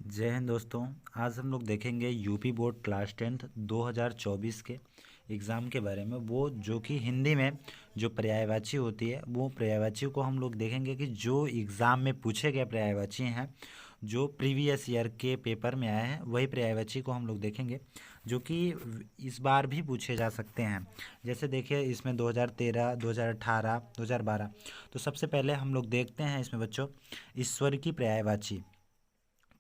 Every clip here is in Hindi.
जय हिंद दोस्तों। आज हम लोग देखेंगे यूपी बोर्ड क्लास 10th 2024 के एग्ज़ाम के बारे में। वो जो कि हिंदी में जो पर्यायवाची होती है, वो पर्यायवाची को हम लोग देखेंगे कि जो एग्ज़ाम में पूछे गए पर्यायवाची हैं, जो प्रीवियस ईयर के पेपर में आए हैं, वही पर्यायवाची को हम लोग देखेंगे, जो कि इस बार भी पूछे जा सकते हैं। जैसे देखिए, इसमें 2013, 2018, 2012। तो सबसे पहले हम लोग देखते हैं इसमें बच्चों ईश्वर की पर्यायवाची।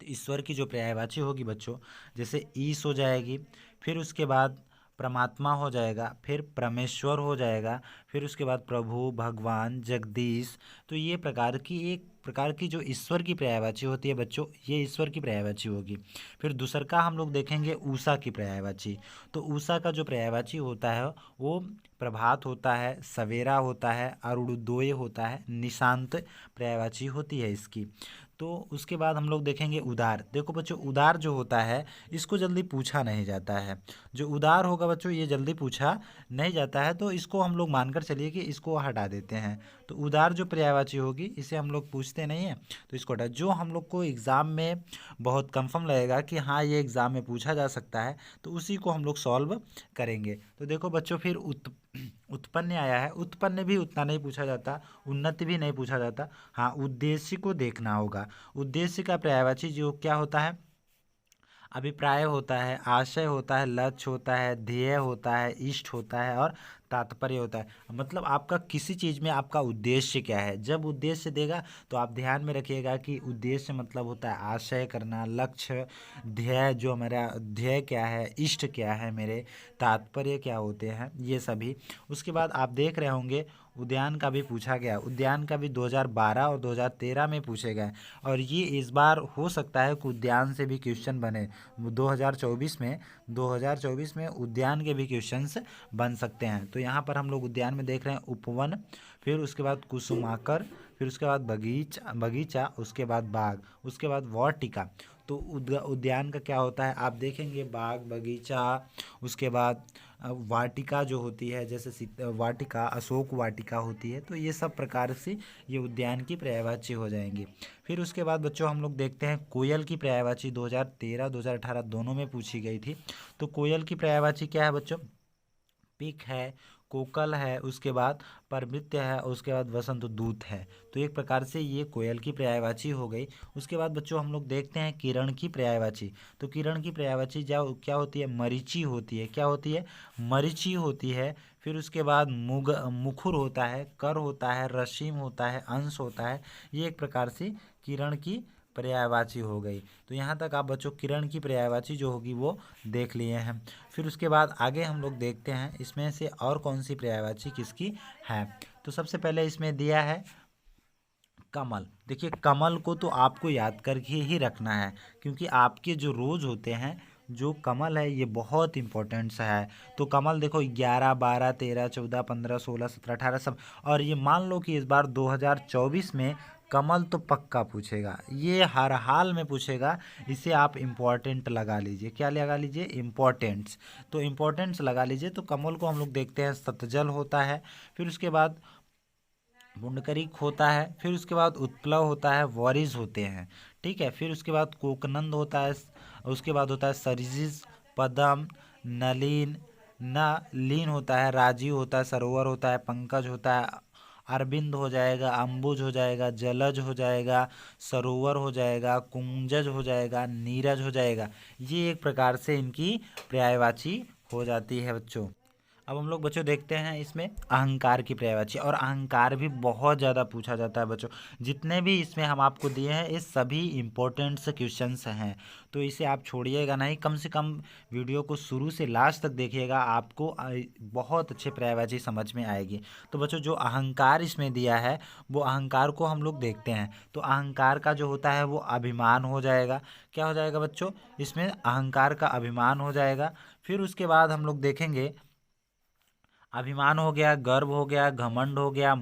तो ईश्वर की जो पर्यायवाची होगी बच्चों, जैसे ईश हो जाएगी, फिर उसके बाद परमात्मा हो जाएगा, फिर परमेश्वर हो जाएगा, फिर उसके बाद प्रभु, भगवान, जगदीश। तो ये एक प्रकार की जो ईश्वर की पर्यायवाची होती है बच्चों, ये ईश्वर की पर्यायवाची होगी। फिर दूसर का हम लोग देखेंगे उषा की पर्यायवाची। तो उषा का जो पर्यायवाची होता है वो प्रभात होता है, सवेरा होता है, अरुणोदय होता है, निशांत पर्यायवाची होती है इसकी। तो उसके बाद हम लोग देखेंगे उदार। देखो बच्चों, उदार जो होता है इसको जल्दी पूछा नहीं जाता है। जो उदार होगा बच्चों, ये जल्दी पूछा नहीं जाता है, तो इसको हम लोग मानकर चलिए कि इसको हटा देते हैं। तो उदार जो पर्यायवाची होगी, इसे हम लोग पूछते नहीं हैं, तो इसको हटा। जो हम लोग को एग्ज़ाम में बहुत कंफर्म लगेगा कि हाँ ये एग्ज़ाम में पूछा जा सकता है, तो उसी को हम लोग सॉल्व करेंगे। तो देखो बच्चों, फिर उत्पन्न आया है। उत्पन्न भी उतना नहीं पूछा जाता, उन्नति भी नहीं पूछा जाता। हाँ, उद्देश्य को देखना होगा। उद्देश्य का पर्यायवाची जो क्या होता है, अभिप्राय होता है, आशय होता है, लक्ष्य होता है, ध्येय होता है, इष्ट होता है और तात्पर्य होता है। मतलब आपका किसी चीज़ में आपका उद्देश्य क्या है। जब उद्देश्य देगा तो आप ध्यान में रखिएगा कि उद्देश्य मतलब होता है आशय करना, लक्ष्य, ध्येय, जो हमारा ध्येय क्या है, इष्ट क्या है, मेरे तात्पर्य क्या होते हैं, ये सभी। उसके बाद आप देख रहे होंगे उद्यान का भी पूछा गया। उद्यान का भी 2012 और 2013 में पूछे गए, और ये इस बार हो सकता है कि उद्यान से भी क्वेश्चन बने। 2024 में उद्यान के भी क्वेश्चंस बन सकते हैं। तो यहाँ पर हम लोग उद्यान में देख रहे हैं उपवन, फिर उसके बाद कुसुमाकर, फिर उसके बाद बगीचा, उसके बाद बाग, उसके बाद वाटिका। तो उद्यान का क्या होता है आप देखेंगे, बाग, बगीचा, उसके बाद वाटिका जो होती है, जैसे वाटिका, अशोक वाटिका होती है। तो ये सब प्रकार से ये उद्यान की पर्यायवाची हो जाएंगी। फिर उसके बाद बच्चों हम लोग देखते हैं कोयल की पर्यायवाची। 2013, 2018 दोनों में पूछी गई थी। तो कोयल की पर्यायवाची क्या है बच्चों, पिक है, कोकल है, उसके बाद परमृत्य है, उसके बाद वसंत दूत है। तो एक प्रकार से ये कोयल की पर्यायवाची हो गई। उसके बाद बच्चों हम लोग देखते हैं किरण की पर्यायवाची। तो किरण की पर्यायवाची क्या होती है, मरीचि होती है। क्या होती है, मरीचि होती है। फिर उसके बाद मुखुर होता है, कर होता है, रश्मि होता है, अंश होता है। ये एक प्रकार से किरण की पर्यायवाची हो गई। तो यहाँ तक आप बच्चों किरण की पर्यायवाची जो होगी वो देख लिए हैं। फिर उसके बाद आगे हम लोग देखते हैं इसमें से और कौन सी पर्यायवाची किसकी है। तो सबसे पहले इसमें दिया है कमल। देखिए, कमल को तो आपको याद करके ही रखना है, क्योंकि आपके जो रोज होते हैं, जो कमल है ये बहुत इंपॉर्टेंट सा है। तो कमल देखो 11, 12, 13, 14, 15, 16, 17, 18 सब। और ये मान लो कि इस बार 2024 में कमल तो पक्का पूछेगा, ये हर हाल में पूछेगा। इसे आप इम्पोर्टेंट लगा लीजिए। क्या लगा लीजिए, इम्पोर्टेंट्स। तो इम्पोर्टेंट्स लगा लीजिए। तो कमल को हम लोग देखते हैं सतजल होता है, फिर उसके बाद पुंडकरिक होता है, फिर उसके बाद उत्प्लव होता है, वॉरिज होते हैं। ठीक है, फिर उसके बाद कोकनंद होता है, उसके बाद होता है सरिजिस, पदम, नलीन, न लीन होता है, राजीव होता है, सरोवर होता है, पंकज होता है, अरविंद हो जाएगा, अंबुज हो जाएगा, जलज हो जाएगा, सरोवर हो जाएगा, कुंजज हो जाएगा, नीरज हो जाएगा। ये एक प्रकार से इनकी पर्यायवाची हो जाती है बच्चों। अब हम लोग बच्चों देखते हैं इसमें अहंकार की पर्यायवाची। और अहंकार भी बहुत ज़्यादा पूछा जाता है बच्चों। जितने भी इसमें हम आपको दिए हैं ये सभी इम्पोर्टेंट से क्वेश्चंस हैं, तो इसे आप छोड़िएगा नहीं। कम से कम वीडियो को शुरू से लास्ट तक देखिएगा, आपको बहुत अच्छे पर्यायवाची समझ में आएगी। तो बच्चों जो अहंकार इसमें दिया है, वो अहंकार को हम लोग देखते हैं। तो अहंकार का जो होता है वो अभिमान हो जाएगा। क्या हो जाएगा बच्चों, इसमें अहंकार का अभिमान हो जाएगा। फिर उसके बाद हम लोग देखेंगे अभिमान हो गया, गर्व हो गया, घमंड हो गया,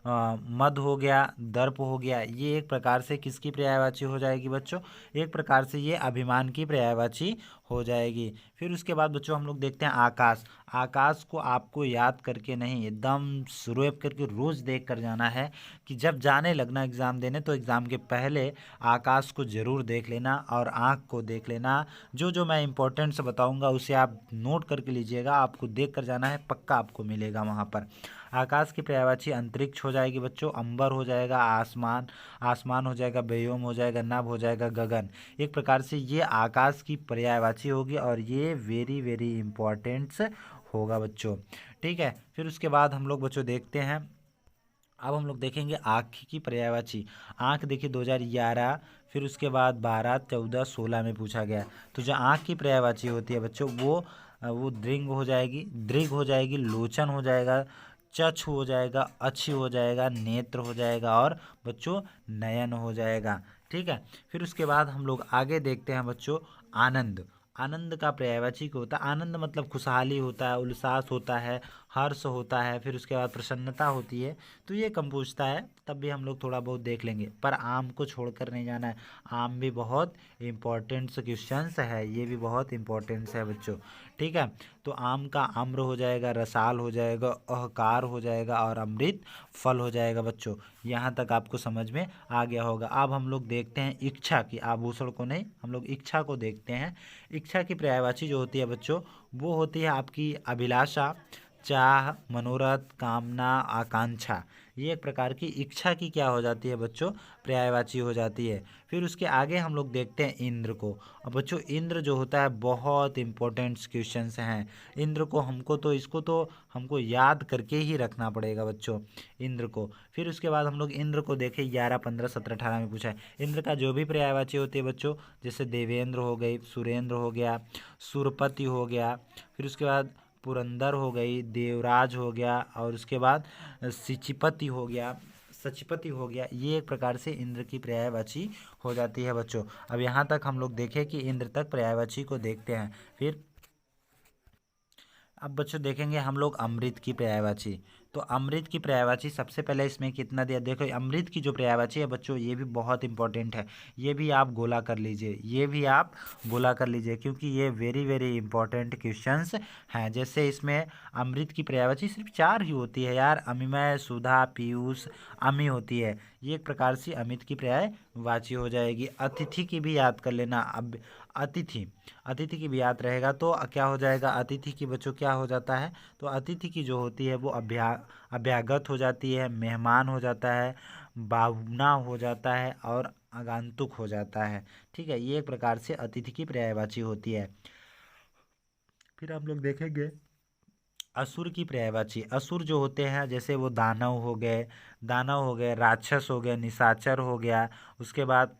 मद हो गया, दर्प हो गया, ये एक प्रकार से किसकी पर्यायवाची हो जाएगी बच्चों? एक प्रकार से ये अभिमान की पर्यायवाची हो जाएगी। फिर उसके बाद बच्चों हम लोग देखते हैं आकाश। आकाश को आपको याद करके नहीं, एकदम शुरू करके रोज देख कर जाना है कि जब जाने लगना एग्ज़ाम देने तो एग्ज़ाम के पहले आकाश को ज़रूर देख लेना और आँख को देख लेना। जो जो मैं इंपॉर्टेंट से बताऊंगा उसे आप नोट करके लीजिएगा, आपको देख कर जाना है, पक्का आपको मिलेगा वहाँ पर। आकाश की पर्यायवाची अंतरिक्ष हो जाएगी बच्चों, अंबर हो जाएगा, आसमान, आसमान हो जाएगा, व्योम हो जाएगा, नभ हो जाएगा, गगन। एक प्रकार से ये आकाश की पर्यायवाची होगी और ये वेरी वेरी इंपॉर्टेंट होगा बच्चों। ठीक है, फिर उसके बाद हम लोग बच्चों देखते हैं, अब हम लोग देखेंगे आँख की पर्यायवाची। आँख देखिए 2011, फिर उसके बाद 12, 14, 16 में पूछा गया। तो जो आँख की पर्यायवाची होती है बच्चों वो दृंग हो जाएगी, दृग हो जाएगी, लोचन हो जाएगा, चक्षु हो जाएगा, अच्छी हो जाएगा, नेत्र हो जाएगा और बच्चों नयन हो जाएगा। ठीक है, फिर उसके बाद हम लोग आगे देखते हैं बच्चों आनंद। आनंद का पर्यायवाची क्या होता है? आनंद मतलब खुशहाली होता है, उल्लास होता है, हर्ष होता है, फिर उसके बाद प्रसन्नता होती है। तो ये कम पूछता है, तब भी हम लोग थोड़ा बहुत देख लेंगे, पर आम को छोड़कर नहीं जाना है। आम भी बहुत इम्पोर्टेंट क्वेश्चंस है, ये भी बहुत इम्पोर्टेंट है बच्चों। ठीक है, तो आम का आम्र हो जाएगा, रसाल हो जाएगा, अहकार हो जाएगा और अमृत फल हो जाएगा बच्चों। यहाँ तक आपको समझ में आ गया होगा। अब हम लोग देखते हैं इच्छा की, आभूषण को नहीं, हम लोग इच्छा को देखते हैं। इच्छा की पर्यायवाची जो होती है बच्चों, वो होती है आपकी अभिलाषा, चाह, मनोरथ, कामना, आकांक्षा। ये एक प्रकार की इच्छा की क्या हो जाती है बच्चों? पर्यायवाची हो जाती है। फिर उसके आगे हम लोग देखते हैं इंद्र को। अब बच्चों इंद्र जो होता है बहुत इंपॉर्टेंट क्वेश्चंस हैं। इंद्र को इसको तो हमको याद करके ही रखना पड़ेगा बच्चों, इंद्र को। फिर उसके बाद हम लोग इंद्र को देखें, 11, 15, 17, 18 में पूछा है। इंद्र का जो भी पर्यायवाची होती है बच्चों, जैसे देवेंद्र हो गई, सुरेंद्र हो गया, सुरपति हो गया, फिर उसके बाद पुरंदर हो गई, देवराज हो गया और उसके बाद सिचिपति हो गया, सचिपति हो गया। ये एक प्रकार से इंद्र की पर्यायवाची हो जाती है बच्चों। अब यहाँ तक हम लोग देखें कि इंद्र तक पर्यायवाची को देखते हैं। फिर अब बच्चों देखेंगे हम लोग अमृत की पर्यायवाची। तो अमृत की पर्यायवाची सबसे पहले इसमें कितना दिया, देखो अमृत की जो पर्यायवाची है बच्चों ये भी बहुत इंपॉर्टेंट है। ये भी आप गोला कर लीजिए, ये भी आप गोला कर लीजिए, क्योंकि ये वेरी वेरी इंपॉर्टेंट क्वेश्चंस हैं। जैसे इसमें अमृत की पर्यायवाची सिर्फ 4 ही होती है यार, अमिमय, सुधा, पीयूष, अमी होती है। ये एक प्रकार से अमित की पर्यायवाची हो जाएगी। अतिथि की भी याद कर लेना। अब अतिथि, अतिथि की भी याद रहेगा तो क्या हो जाएगा? अतिथि की बच्चों क्या हो जाता है? तो अतिथि की जो होती है वो अभ्यागत हो जाती है, मेहमान हो जाता है, बावना हो जाता है और आगंतुक हो जाता है। ठीक है, ये एक प्रकार से अतिथि की पर्यायवाची होती है। फिर हम लोग देखेंगे असुर की पर्यायवाची। असुर जो होते हैं जैसे वो दानव हो गए, राक्षस हो गए, निशाचर हो गया, उसके बाद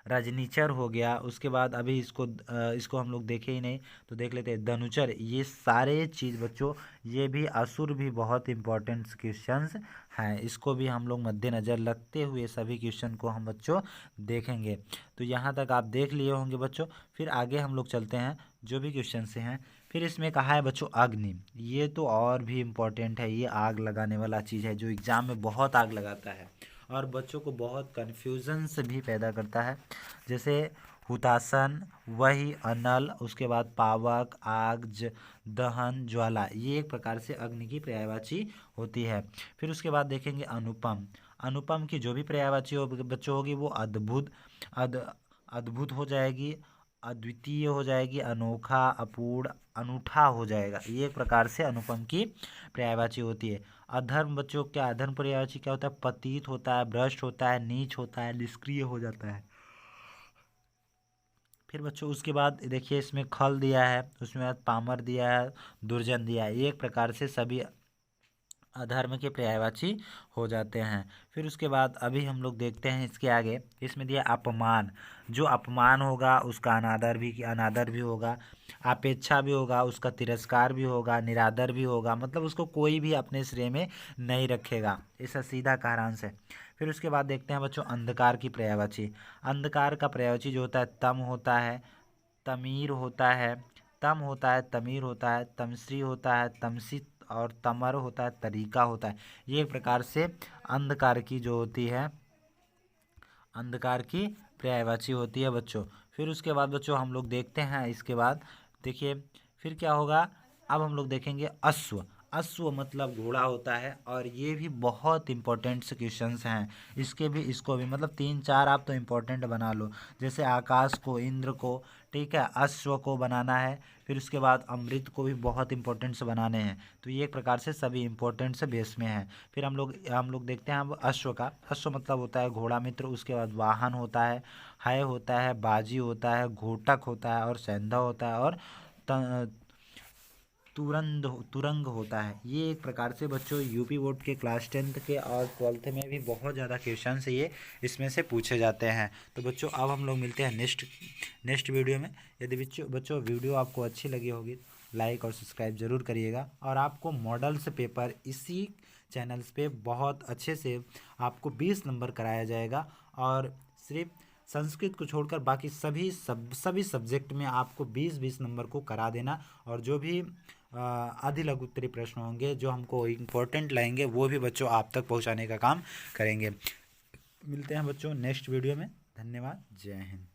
रजनीचर हो गया, उसके बाद अभी इसको हम लोग देखे ही नहीं तो देख लेते हैं धनुचर। ये सारे चीज़ बच्चों, ये भी असुर भी बहुत इंपॉर्टेंट क्वेश्चंस हैं, इसको भी हम लोग मद्देनज़र रखते हुए सभी क्वेश्चन को हम बच्चों देखेंगे। तो यहाँ तक आप देख लिए होंगे बच्चों। फिर आगे हम लोग चलते हैं जो भी क्वेश्चन से हैं। फिर इसमें कहा है बच्चों अग्नि, ये तो और भी इम्पोर्टेंट है, ये आग लगाने वाला चीज़ है जो एग्ज़ाम में बहुत आग लगाता है और बच्चों को बहुत कन्फ्यूज़न से भी पैदा करता है। जैसे हुतासन, वही, अनल, उसके बाद पावक, आग, दहन, ज्वाला, ये एक प्रकार से अग्नि की पर्यायवाची होती है। फिर उसके बाद देखेंगे अनुपम। अनुपम की जो भी पर्यायवाची हो बच्चों होगी वो अद्भुत हो जाएगी, अद्वितीय हो जाएगी, अनोखा, अपूर्ण, अनूठा हो जाएगा। ये एक प्रकार से अनुपम की पर्यायवाची होती है। अधर्म बच्चों, क्या अधर्म पर्यायवाची क्या होता है? पतित होता है, भ्रष्ट होता है, नीच होता है, निष्क्रिय हो जाता है। फिर बच्चों उसके बाद देखिए इसमें खल दिया है, उसमें बाद पामर दिया है, दुर्जन दिया है। ये एक प्रकार से सभी अधर्म के पर्यायवाची हो जाते हैं। फिर उसके बाद अभी हम लोग देखते हैं इसके आगे, इसमें दिया अपमान। जो अपमान होगा उसका अनादर भी होगा, अपेक्षा भी होगा, उसका तिरस्कार भी होगा, निरादर भी होगा, मतलब उसको कोई भी अपने श्रेय में नहीं रखेगा। इसका सीधा सारांश है। फिर उसके बाद देखते हैं बच्चों अंधकार की पर्यायवाची। अंधकार का पर्यायवाची जो होता है तम होता है, तमीर होता है, तम होता है, तमीर होता है, तमश्री होता है, तमसित और तमर होता है तरीका होता है। ये एक प्रकार से अंधकार की जो होती है, अंधकार की पर्यायवाची होती है बच्चों। फिर उसके बाद बच्चों हम लोग देखते हैं, इसके बाद देखिए फिर क्या होगा। अब हम लोग देखेंगे अश्व। अश्व मतलब घोड़ा होता है, और ये भी बहुत इंपॉर्टेंट से क्वेश्चंस हैं। इसको भी मतलब 3-4 आप तो इम्पोर्टेंट बना लो। जैसे आकाश को, इंद्र को, ठीक है, अश्व को बनाना है। फिर उसके बाद अमृत को भी बहुत इंपॉर्टेंट से बनाने हैं। तो ये एक प्रकार से सभी इंपॉर्टेंट से बेस में है। फिर हम लोग देखते हैं अब अश्व का। अश्व मतलब होता है घोड़ा मित्र। उसके बाद वाहन होता है होता है, बाजी होता है, घोटक होता है, और सैंधा होता है, और तुरंग होता है। ये एक प्रकार से बच्चों यूपी बोर्ड के क्लास 10th के और 12th में भी बहुत ज़्यादा क्वेश्चन ये इसमें से पूछे जाते हैं। तो बच्चों अब हम लोग मिलते हैं नेक्स्ट वीडियो में। यदि बच्चों वीडियो आपको अच्छी लगी होगी, लाइक और सब्सक्राइब जरूर करिएगा। और आपको मॉडल्स पेपर इसी चैनल्स पे बहुत अच्छे से आपको 20 नंबर कराया जाएगा। और सिर्फ संस्कृत को छोड़कर बाकी सभी सब्जेक्ट में आपको 20-20 नंबर को करा देना। और जो भी आधि लघु उत्तरीय प्रश्न होंगे जो हमको इम्पोर्टेंट लगेंगे, वो भी बच्चों आप तक पहुंचाने का काम करेंगे। मिलते हैं बच्चों नेक्स्ट वीडियो में। धन्यवाद। जय हिंद।